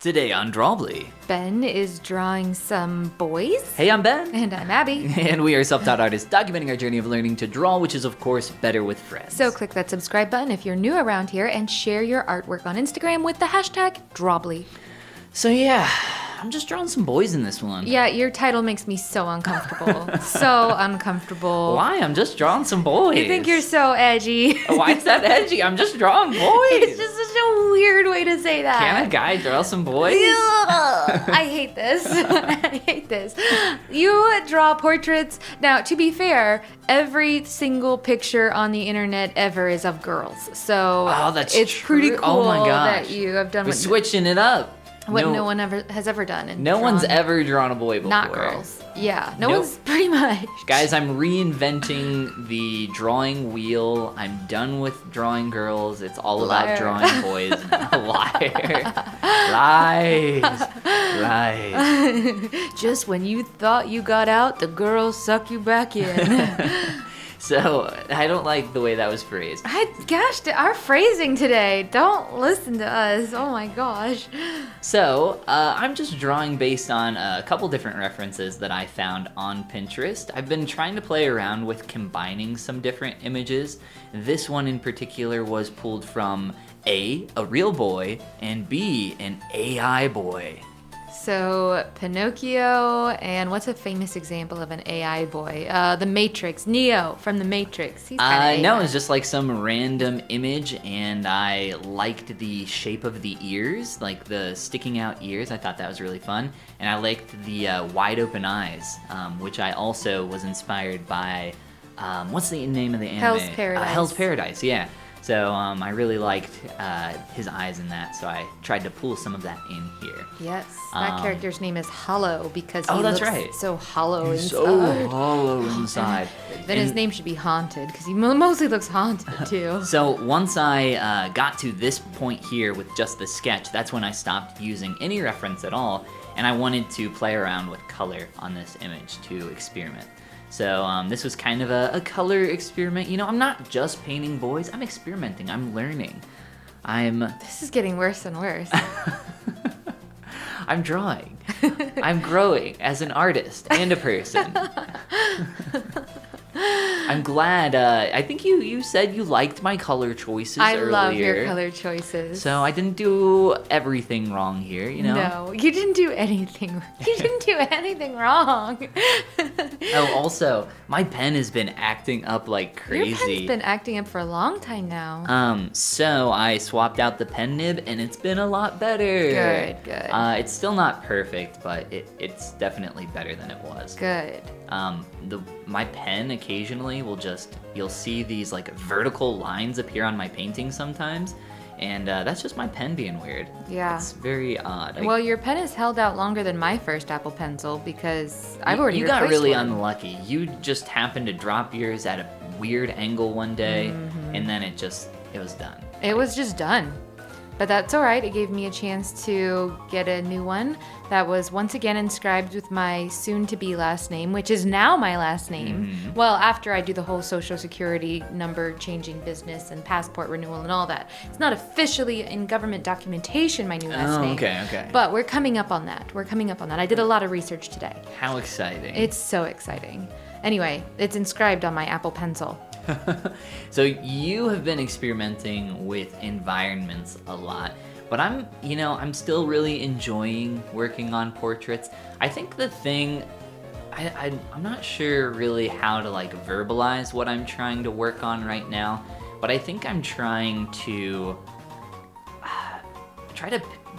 Today on Drawbli. Ben is drawing some boys. Hey, I'm Ben. And I'm Abby. And we are self-taught artists documenting our journey of learning to draw, which is, of course, better with friends. So click that subscribe button if you're new around here and share your artwork on Instagram with the hashtag Drawbli. So yeah, I'm just drawing some boys in this one. Yeah, your title makes me so uncomfortable. So uncomfortable. Why? I'm just drawing some boys. You think you're so edgy. Why is that edgy? I'm just drawing boys. It's just such a weird way to say that. Can a guy draw some boys? I hate this. I hate this. You draw portraits. Now, to be fair, every single picture on the internet ever is of girls. So it's true. pretty cool Oh my gosh. that you have done We're switching it up. what no one has ever done. And No one's drawn ever drawn a boy before. not girls. Yeah, no Nope. one's pretty much. Guys, I'm reinventing the drawing wheel. I'm done with drawing girls. It's all Liar. about drawing boys. Liar. Lies. Just when you thought you got out, the girls suck you back in. So, I don't like the way that was phrased. Gosh, our phrasing today. Don't listen to us. Oh my gosh. So, I'm just drawing based on a couple different references that I found on Pinterest. I've been trying to play around with combining some different images. This one in particular was pulled from A, a real boy, and B, an AI boy. So, Pinocchio, and what's a famous example of an AI boy? The Matrix. Neo from The Matrix. He's kind of No, it's just like some random image, and I liked the shape of the ears, like the sticking out ears. I thought that was really fun. And I liked the wide open eyes, which I also was inspired by, what's the name of the anime? Hell's Paradise. Hell's Paradise, yeah. So I really liked his eyes in that, so I tried to pull some of that in here. Yes, that character's name is Hollow because he that's looks right. so hollow inside. So hollow inside. Then his name should be Haunted because he mostly looks haunted too. So once I got to this point here with just the sketch, that's when I stopped using any reference at all, and I wanted to play around with color on this image to experiment. So this was kind of a color experiment. You know, I'm not just painting boys, I'm experimenting, I'm learning. This is getting worse and worse. I'm drawing. I'm growing as an artist and a person. I'm glad. I think you said you liked my color choices earlier. I love your color choices. So I didn't do everything wrong here, you know? No, you didn't do anything. You didn't do anything wrong. Oh, also, my pen has been acting up like crazy. Your pen's been acting up for a long time now. So I swapped out the pen nib, and it's been a lot better. Good. It's still not perfect, but it's definitely better than it was. Good. My pen occasionally you'll see these like vertical lines appear on my painting sometimes, and that's just my pen being weird. Yeah. It's very odd. Well, your pen has held out longer than my first Apple Pencil because I've already You got replaced really one. unlucky. You just happened to drop yours at a weird angle one day, and then it was done. It was just done. But that's all right. It gave me a chance to get a new one that was once again inscribed with my soon-to-be last name, which is now my last name. Well, after I do the whole social security number changing business and passport renewal and all that. It's not officially in government documentation my new last name. Okay. But we're coming up on that. I did a lot of research today. How exciting. It's so exciting. Anyway, it's inscribed on my Apple Pencil. So you have been experimenting with environments a lot, but I'm still really enjoying working on portraits. I think the thing, I'm not sure really how to like verbalize what I'm trying to work on right now, but I think I'm trying to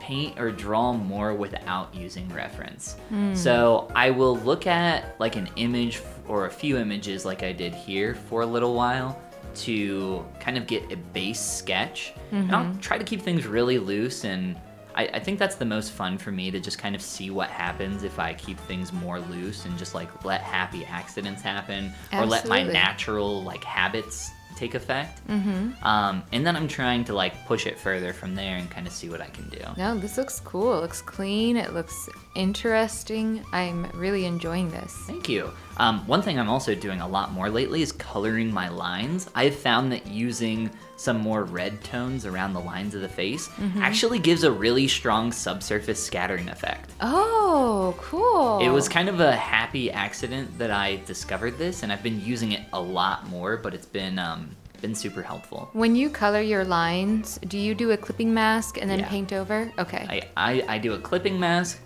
paint or draw more without using reference. So I will look at like an image or a few images like I did here for a little while to kind of get a base sketch. And I'll try to keep things really loose, and I think that's the most fun for me, to just kind of see what happens if I keep things more loose and just like let happy accidents happen. Or let my Absolutely. natural like habits take effect. And then I'm trying to like push it further from there and kind of see what I can do. No, this looks cool. It looks clean. It looks interesting. I'm really enjoying this. Thank you. One thing I'm also doing a lot more lately is coloring my lines. I've found that using some more red tones around the lines of the face actually gives a really strong subsurface scattering effect. Oh, cool. It was kind of a happy accident that I discovered this, and I've been using it a lot more, but it's been super helpful. When you color your lines, do you do a clipping mask and then paint over? Okay. I do a clipping mask.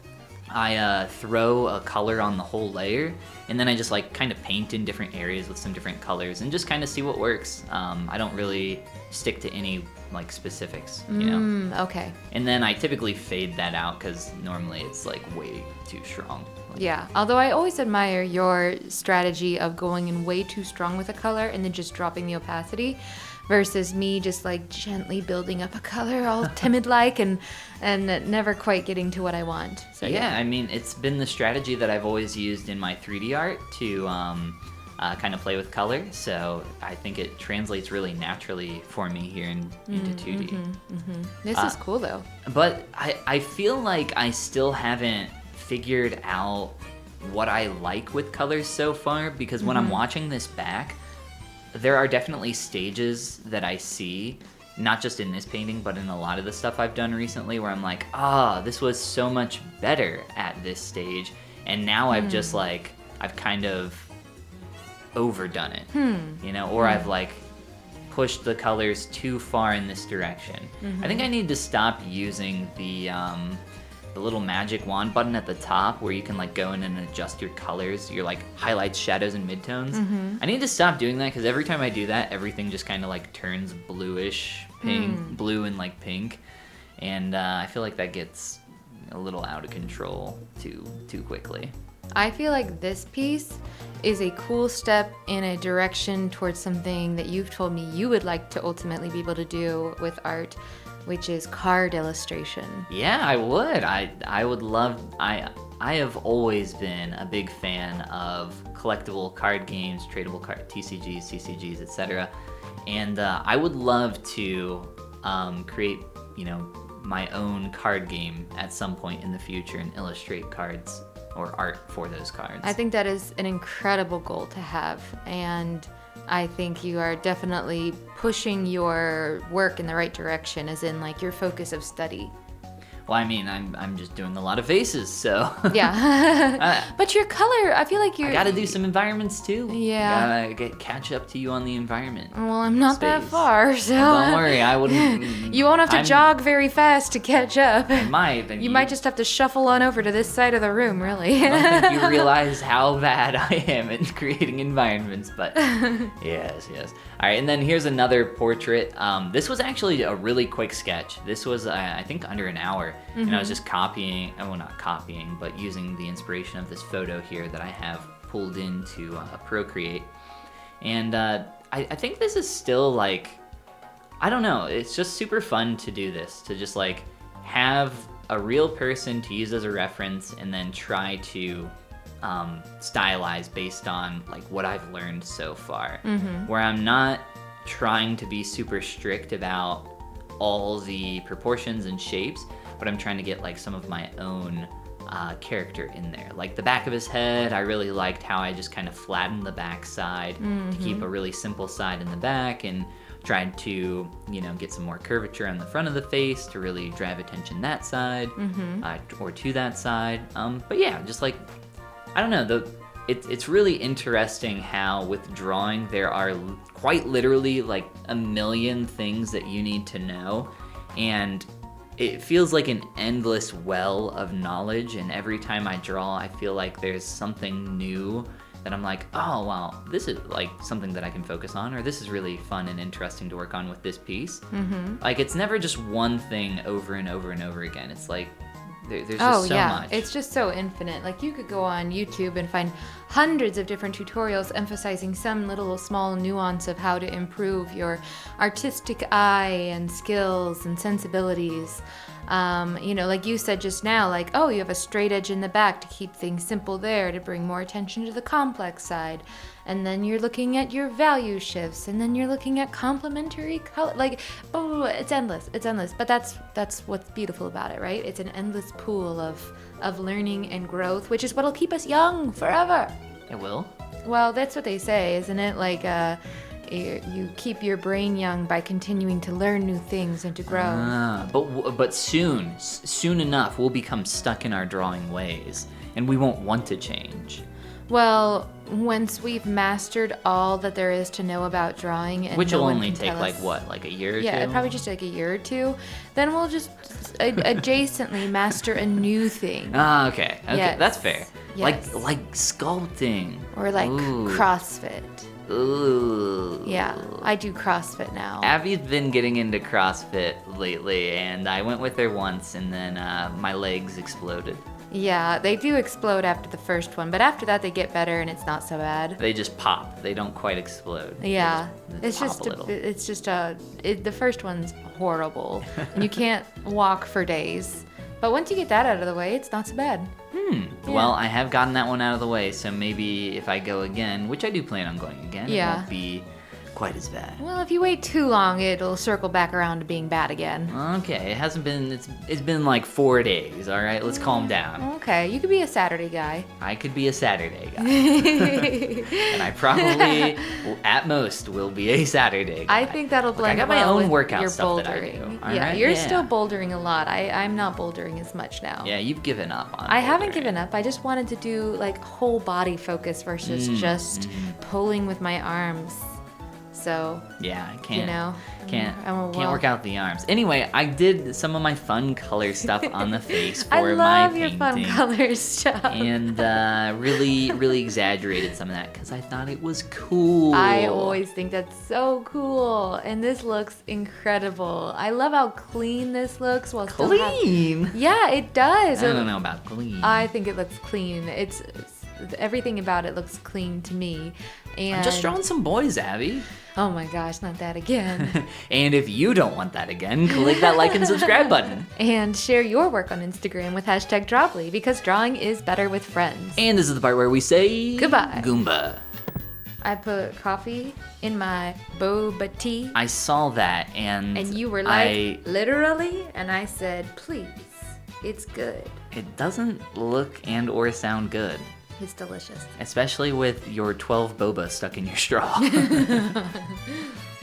I throw a color on the whole layer, and then I just like kind of paint in different areas with some different colors and just kind of see what works. I don't really stick to any like specifics, you know? Okay. And then I typically fade that out because normally it's like way too strong. Yeah, although I always admire your strategy of going in way too strong with a color and then just dropping the opacity versus me just like gently building up a color all timid like and never quite getting to what I want. So yeah, I mean, it's been the strategy that I've always used in my 3D art to kind of play with color. So I think it translates really naturally for me here into 2D. This is cool though. But I feel like I still haven't figured out what I like with colors so far, because when I'm watching this back, there are definitely stages that I see, not just in this painting, but in a lot of the stuff I've done recently, where I'm like, this was so much better at this stage, and now I've just like, I've kind of overdone it, you know, or I've like pushed the colors too far in this direction. I think I need to stop using the little magic wand button at the top where you can like go in and adjust your colors, your like highlights, shadows, and midtones. I need to stop doing that because every time I do that, everything just kind of like turns bluish, pink, blue and like pink, and I feel like that gets a little out of control too quickly. I feel like this piece is a cool step in a direction towards something that you've told me you would like to ultimately be able to do with art, which is card illustration. Yeah, I would. I would love. I have always been a big fan of collectible card games, tradable card TCGs, CCGs, etc. And I would love to create, you know, my own card game at some point in the future and illustrate cards or art for those cards. I think that is an incredible goal to have, and I think you are definitely pushing your work in the right direction, as in like your focus of study. Well, I mean, I'm just doing a lot of faces, so yeah. But your color, I feel like I gotta do some environments too. Yeah. Gotta catch up to you on the environment. Well, I'm not that far, so well, don't worry, I wouldn't. You won't have to jog very fast to catch up. I might. You might just have to shuffle on over to this side of the room, really. I don't think you realize how bad I am at creating environments, but yes. All right, and then here's another portrait. This was actually a really quick sketch. This was, I think, under an hour. And I was just copying, well, not copying, but using the inspiration of this photo here that I have pulled into Procreate. And I think this is still like, I don't know, it's just super fun to do this, to just like have a real person to use as a reference and then try to stylize based on like what I've learned so far, where I'm not trying to be super strict about all the proportions and shapes, but I'm trying to get like some of my own character in there. Like the back of his head, I really liked how I just kind of flattened the back side to keep a really simple side in the back, and tried to, you know, get some more curvature on the front of the face to really drive attention that side, or to that side. But yeah, just like, I don't know, it's really interesting how with drawing there are quite literally like a million things that you need to know, and it feels like an endless well of knowledge, and every time I draw I feel like there's something new that I'm like, oh wow, this is like something that I can focus on, or this is really fun and interesting to work on with this piece. Like it's never just one thing over and over and over again. It's like there's just so much. It's just so infinite. Like you could go on YouTube and find hundreds of different tutorials emphasizing some little small nuance of how to improve your artistic eye and skills and sensibilities. Like you said just now, like, oh, you have a straight edge in the back to keep things simple there, to bring more attention to the complex side. And then you're looking at your value shifts, and then you're looking at complementary color. Like, blah, blah, blah. It's endless. But that's what's beautiful about it, right? It's an endless pool of learning and growth, which is what'll keep us young forever. It will? Well, that's what they say, isn't it? Like, you keep your brain young by continuing to learn new things and to grow. But soon enough, we'll become stuck in our drawing ways, and we won't want to change. Well, once we've mastered all that there is to know about drawing, and which no will one only can take tell like us, what, like a year or two? Yeah, it'd probably just take a year or two. Then we'll just adjacently master a new thing. Okay, Yes. That's fair. Yes. Like sculpting. Or like Ooh. CrossFit. Ooh. Yeah, I do CrossFit now. Abby's been getting into CrossFit lately, and I went with her once, and then my legs exploded. Yeah, they do explode after the first one, but after that they get better and it's not so bad. They just pop. They don't quite explode. Yeah, They just pop a little. The first one's horrible, and you can't walk for days. But once you get that out of the way, it's not so bad. Yeah. Well, I have gotten that one out of the way, so maybe if I go again, which I do plan on going again, it won't be quite as bad. Well, if you wait too long, it'll circle back around to being bad again. Okay, it hasn't been, it's been like 4 days, all right? Let's calm down. Okay, you could be a Saturday guy. I could be a Saturday guy. And I probably, at most, will be a Saturday guy. I think that'll blend I got my well own with workout your stuff bouldering. that I do. All Yeah, right? you're still bouldering a lot. I'm not bouldering as much now. Yeah, you've given up on I haven't bouldering. given up. I just wanted to do like whole body focus versus just pulling with my arms. So yeah, I can't. Can't Work out the arms. Anyway, I did some of my fun color stuff on the face for I my love your painting, fun color stuff. and really exaggerated some of that because I thought it was cool. I always think that's so cool, and this looks incredible. I love how clean this looks. While still clean. Yeah, it does. I don't know about clean. I think it looks clean. It's everything about it looks clean to me. And I'm just drawing some boys, Abby. Oh my gosh, not that again. And if you don't want that again, click that like and subscribe button. And share your work on Instagram with #Drawbli, because drawing is better with friends. And this is the part where we say Goodbye. Goomba. I put coffee in my boba tea. I saw that and you were like, literally? And I said, please, it's good. It doesn't look and or sound good. It's delicious. Especially with your 12 boba stuck in your straw.